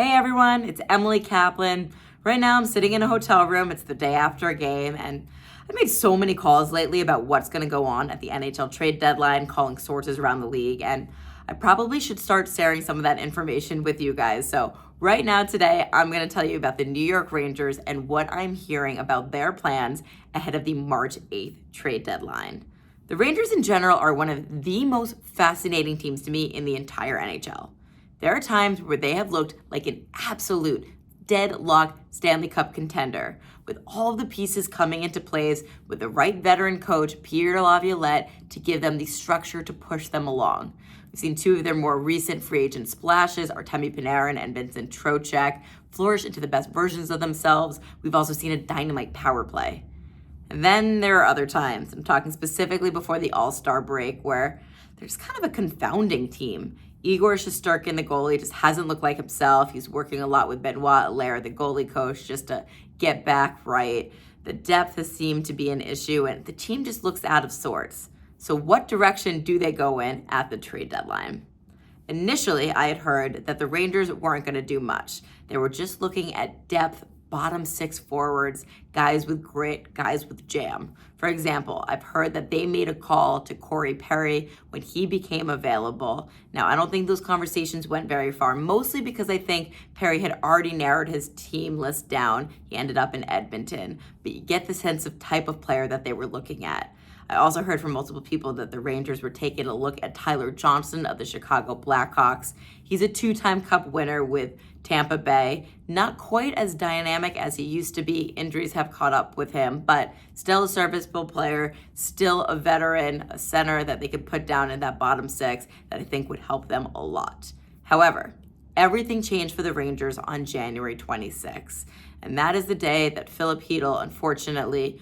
Hey everyone, it's Emily Kaplan. Right now I'm sitting in a hotel room. It's the day after a game, and I've made so many calls lately about what's going to go on at the NHL trade deadline, calling sources around the league, and I probably should start sharing some of that information with you guys. So right now today, I'm going to tell you about the New York Rangers and what I'm hearing about their plans ahead of the March 8th trade deadline. The Rangers in general are one of the most fascinating teams to me in the entire NHL. There are times where they have looked like an absolute deadlock Stanley Cup contender, with all of the pieces coming into place with the right veteran coach, Pierre Laviolette, to give them the structure to push them along. We've seen two of their more recent free agent splashes, Artemi Panarin and Vincent Trocheck, flourish into the best versions of themselves. We've also seen a dynamite power play. And then there are other times, I'm talking specifically before the All-Star break, where there's kind of a confounding team. Igor Shesterkin, the goalie, just hasn't looked like himself. He's working a lot with Benoit Allaire, the goalie coach, just to get back right. The depth has seemed to be an issue, and the team just looks out of sorts. So what direction do they go in at the trade deadline? Initially, I had heard that the Rangers weren't going to do much. They were just looking at depth, bottom six forwards, guys with grit, guys with jam. For example, I've heard that they made a call to Corey Perry when he became available. Now, I don't think those conversations went very far, mostly because I think Perry had already narrowed his team list down. He ended up in Edmonton, but you get the sense of type of player that they were looking at. I also heard from multiple people that the Rangers were taking a look at Tyler Johnson of the Chicago Blackhawks. He's a two-time Cup winner with Tampa Bay. Not quite as dynamic as he used to be. Injuries have caught up with him, but still a serviceable player, still a veteran, a center that they could put down in that bottom six that I think would help them a lot. However, everything changed for the Rangers on January 26th, and that is the day that Filip Chytil, unfortunately,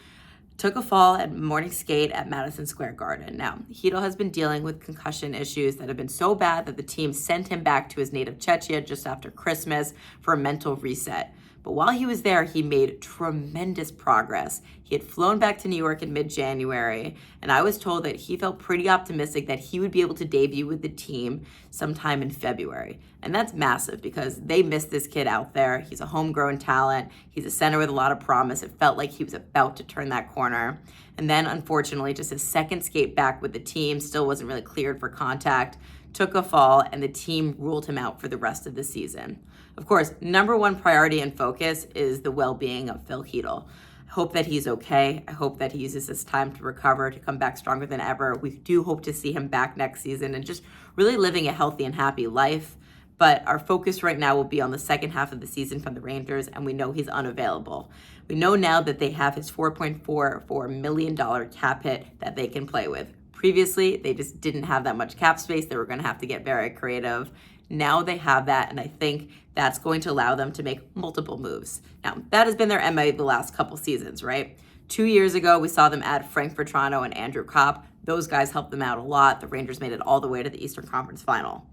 took a fall at morning skate at Madison Square Garden. Now, Chytil has been dealing with concussion issues that have been so bad that the team sent him back to his native Czechia just after Christmas for a mental reset. But while he was there, he made tremendous progress. He had flown back to New York in mid-January, and I was told that he felt pretty optimistic that he would be able to debut with the team sometime in February. And that's massive because they missed this kid out there. He's a homegrown talent. He's a center with a lot of promise. It felt like he was about to turn that corner. And then, unfortunately, just his second skate back with the team, still wasn't really cleared for contact, took a fall, and the team ruled him out for the rest of the season. Of course, number one priority and focus is the well-being of Phil Chytil. I hope that he's okay. I hope that he uses this time to recover, to come back stronger than ever. We do hope to see him back next season and just really living a healthy and happy life. But our focus right now will be on the second half of the season from the Rangers, and we know he's unavailable. We know now that they have his $4.44 million cap hit that they can play with. Previously, they just didn't have that much cap space. They were going to have to get very creative. Now they have that, and I think that's going to allow them to make multiple moves. Now, that has been their MO the last couple seasons, right? 2 years ago, we saw them add Frank Vatrano and Andrew Kopp. Those guys helped them out a lot. The Rangers made it all the way to the Eastern Conference Final.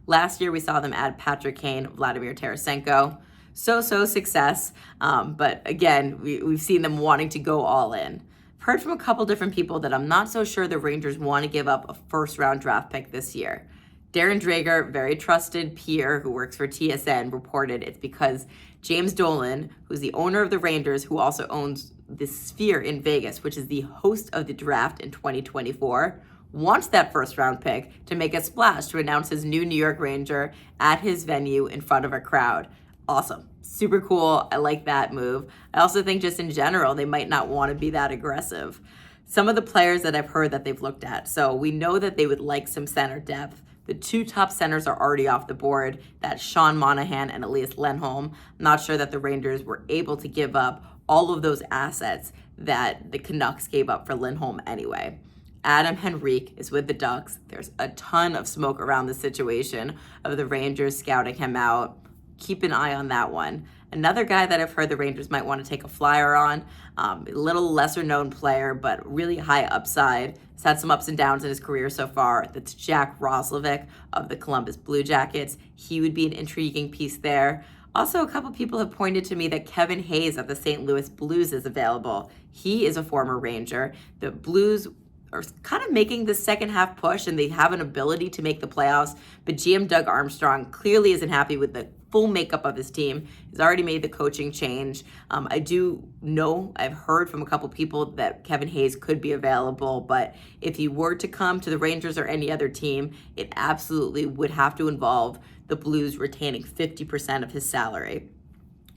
Last year, we saw them add Patrick Kane, Vladimir Tarasenko. So success, but again, we've seen them wanting to go all in. I've heard from a couple different people that I'm not so sure the Rangers want to give up a first-round draft pick this year. Darren Dreger, very trusted peer who works for TSN, reported it's because James Dolan, who's the owner of the Rangers, who also owns the Sphere in Vegas, which is the host of the draft in 2024, wants that first-round pick to make a splash to announce his new New York Ranger at his venue in front of a crowd. Awesome. Super cool. I like that move. I also think just in general, they might not want to be that aggressive. Some of the players that I've heard that they've looked at. So we know that they would like some center depth. The two top centers are already off the board. That's Sean Monahan and Elias Lindholm. I'm not sure that the Rangers were able to give up all of those assets that the Canucks gave up for Lindholm anyway. Adam Henrique is with the Ducks. There's a ton of smoke around the situation of the Rangers scouting him out. Keep an eye on that one. Another guy that I've heard the Rangers might want to take a flyer on, a little lesser known player, but really high upside. He's had some ups and downs in his career so far. That's Jack Roslovic of the Columbus Blue Jackets. He would be an intriguing piece there. Also, a couple people have pointed to me that Kevin Hayes of the St. Louis Blues is available. He is a former Ranger. The Blues are kind of making the second half push, and they have an ability to make the playoffs, but GM Doug Armstrong clearly isn't happy with the full makeup of his team. He's already made the coaching change. I do know, I've heard from a couple people that Kevin Hayes could be available, but if he were to come to the Rangers or any other team, it absolutely would have to involve the Blues retaining 50% of his salary.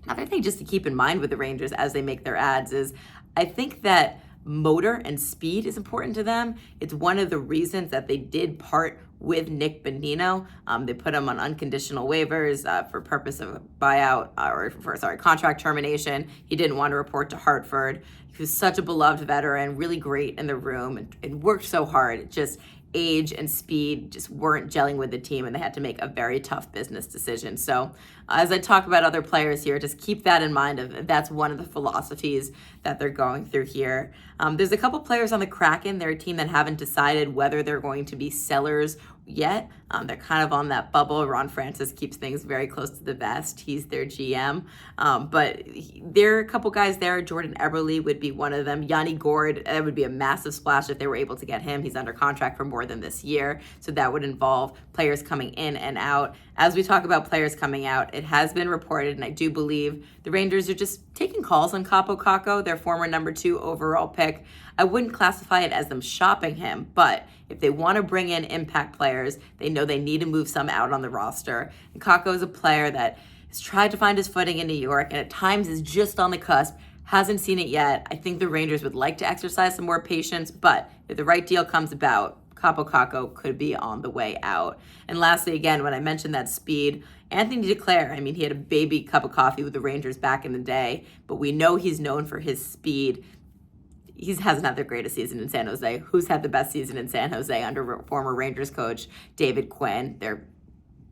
Another thing just to keep in mind with the Rangers as they make their ads is I think that motor and speed is important to them. It's one of the reasons that they did part with Nick Bonino. They put him on unconditional waivers for purpose of buyout contract termination. He didn't want to report to Hartford. He was such a beloved veteran, really great in the room, and worked so hard. Just age and speed just weren't gelling with the team, and they had to make a very tough business decision. So as I talk about other players here, just keep that in mind. That's one of the philosophies that they're going through here. There's a couple players on the Kraken. They're a team that haven't decided whether they're going to be sellers yet. They're kind of on that bubble. Ron Francis keeps things very close to the vest. He's their GM. But there are a couple guys there. Jordan Eberle would be one of them. Yanni Gourde, that would be a massive splash if they were able to get him. He's under contract for more than this year. So that would involve players coming in and out. As we talk about players coming out, it has been reported, and I do believe the Rangers are just taking calls on Kaapo Kakko, their former number 2 overall pick. I wouldn't classify it as them shopping him, but if they want to bring in impact players, they know they need to move some out on the roster. And Kakko is a player that has tried to find his footing in New York and at times is just on the cusp, hasn't seen it yet. I think the Rangers would like to exercise some more patience, but if the right deal comes about, Kaapo Kakko could be on the way out. And lastly, again, when I mentioned that speed, Anthony Duclair, I mean, he had a baby cup of coffee with the Rangers back in the day, but we know he's known for his speed. He hasn't had the greatest season in San Jose. Who's had the best season in San Jose under former Rangers coach David Quinn? They're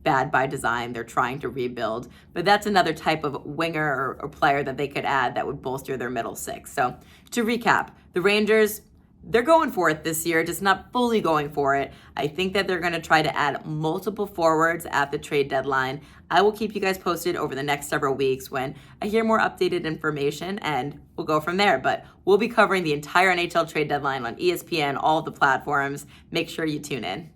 bad by design. They're trying to rebuild. But that's another type of winger or player that they could add that would bolster their middle six. So to recap, the Rangers, they're going for it this year, just not fully going for it. I think that they're going to try to add multiple forwards at the trade deadline. I will keep you guys posted over the next several weeks when I hear more updated information, and we'll go from there. But we'll be covering the entire NHL trade deadline on ESPN, all of the platforms. Make sure you tune in.